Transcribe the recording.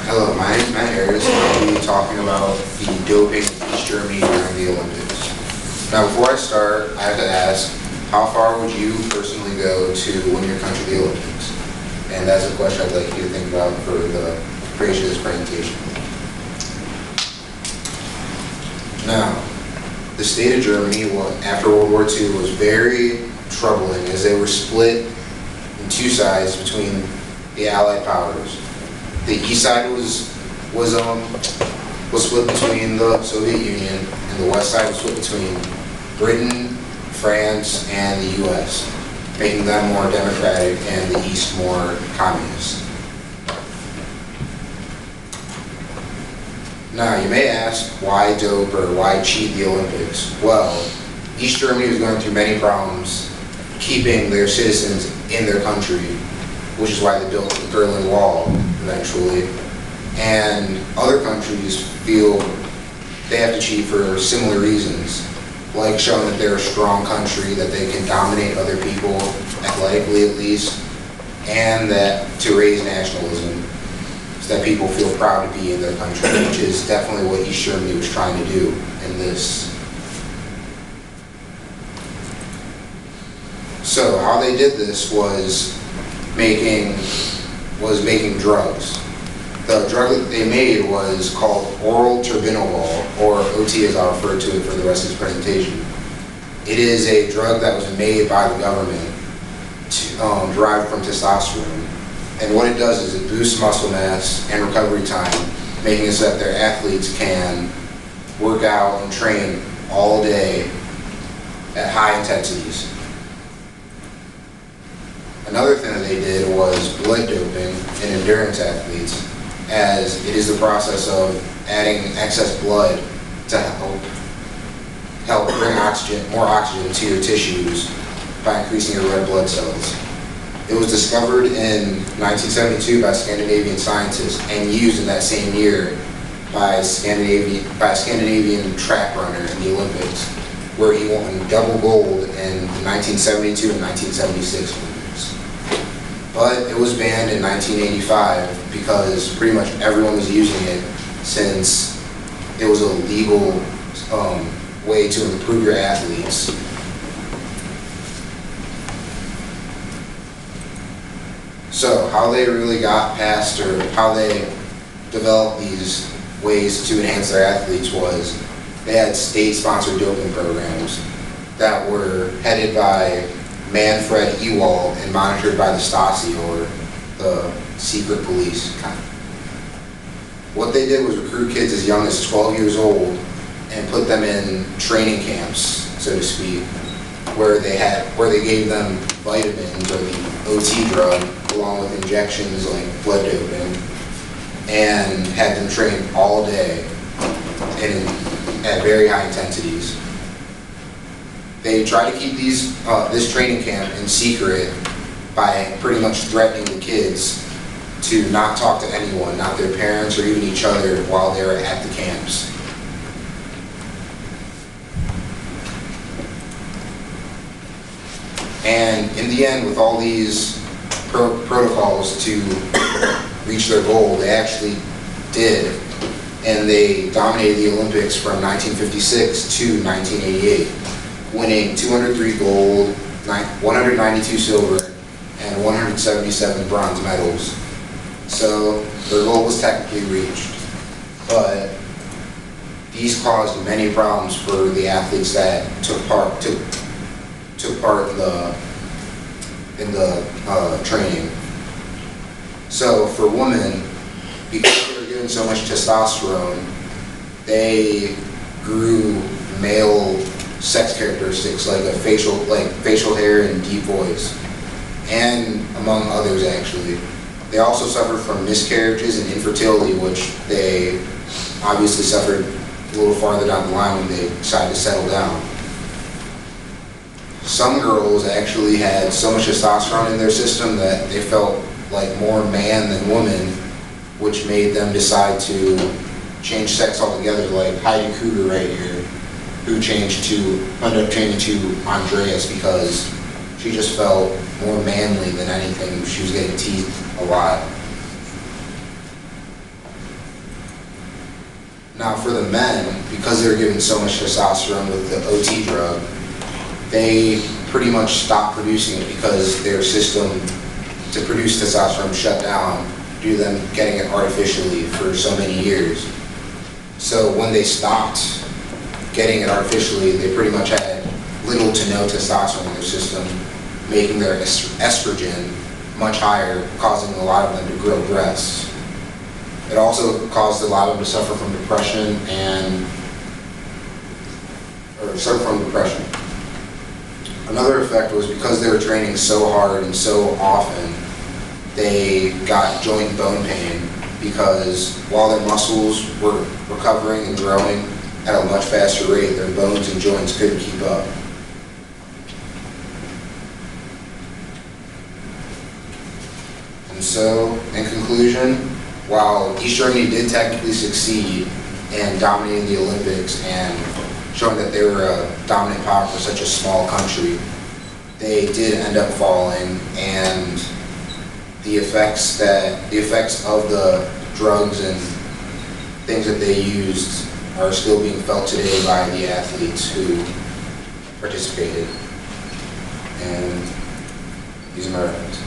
Hello, my name is Matt Harris, and I'll be talking about the doping in East Germany during the Olympics. Now, before I start, I have to ask, how far would you personally go to win your country the Olympics? And that's a question I'd like you to think about for the creation of this presentation. Now, the state of Germany, after World War II, was very troubling as they were split in two sides between the Allied powers. The east side was split between the Soviet Union, and the west side was split between Britain, France, and the U.S., making them more democratic and the east more communist. Now, you may ask, why dope or why cheat the Olympics? Well, East Germany was going through many problems keeping their citizens in their country, which is why they built the Berlin Wall eventually. And other countries feel they have to cheat for similar reasons, like showing that they're a strong country, that they can dominate other people, athletically at least, and that to raise nationalism, so that people feel proud to be in their country, which is definitely what East Germany was trying to do in this. So how they did this was making drugs. The drug that they made was called oral turbinol, or OT as I'll refer to it for the rest of this presentation. It is a drug that was made by the government derived from testosterone. And what it does is it boosts muscle mass and recovery time, making it so that their athletes can work out and train all day at high intensities. Another thing that they did was blood doping in endurance athletes, as it is the process of adding excess blood to help bring more oxygen to your tissues by increasing your red blood cells. It was discovered in 1972 by Scandinavian scientists and used in that same year by a Scandinavian track runner in the Olympics, where he won double gold in the 1972 and 1976 Olympics. But it was banned in 1985 because pretty much everyone was using it, since it was a legal way to improve your athletes. So how they really got past, or how they developed these ways to enhance their athletes, was they had state-sponsored doping programs that were headed by Manfred Ewald and monitored by the Stasi, or the secret police. What they did was recruit kids as young as 12 years old and put them in training camps, so to speak, where they gave them vitamins or the OT drug along with injections like blood doping, and had them train all day at very high intensities. They tried to keep this training camp in secret by pretty much threatening the kids to not talk to anyone, not their parents or even each other, while they were at the camps. And in the end, with all these protocols to reach their goal, they actually did. And they dominated the Olympics from 1956 to 1988, winning 203 gold, 192 silver, and 177 bronze medals. So their goal was technically reached. But these caused many problems for the athletes that took part in the training. So for women, because they were given so much testosterone, they grew male sex characteristics like facial hair and deep voice, and among others actually. They also suffered from miscarriages and infertility, which they obviously suffered a little farther down the line when they decided to settle down. Some girls actually had so much testosterone in their system that they felt like more man than woman, which made them decide to change sex altogether, like Heidi Kruger right here, who ended up changing to Andreas because she just felt more manly than anything. She was getting teased a lot. Now for the men, because they were given so much testosterone with the OT drug, they pretty much stopped producing it because their system to produce testosterone shut down due to them getting it artificially for so many years. So when they stopped getting it artificially, they pretty much had little to no testosterone in their system, making their estrogen much higher, causing a lot of them to grow breasts. It also caused a lot of them to suffer from depression Another effect was because they were training so hard and so often, they got joint bone pain because while their muscles were recovering and growing at a much faster rate, their bones and joints couldn't keep up. And so, in conclusion, while East Germany did technically succeed in dominating the Olympics and showing that they were a dominant power for such a small country, they did end up falling, and the effects of the drugs and things that they used are still being felt today by the athletes who participated. And these are my references.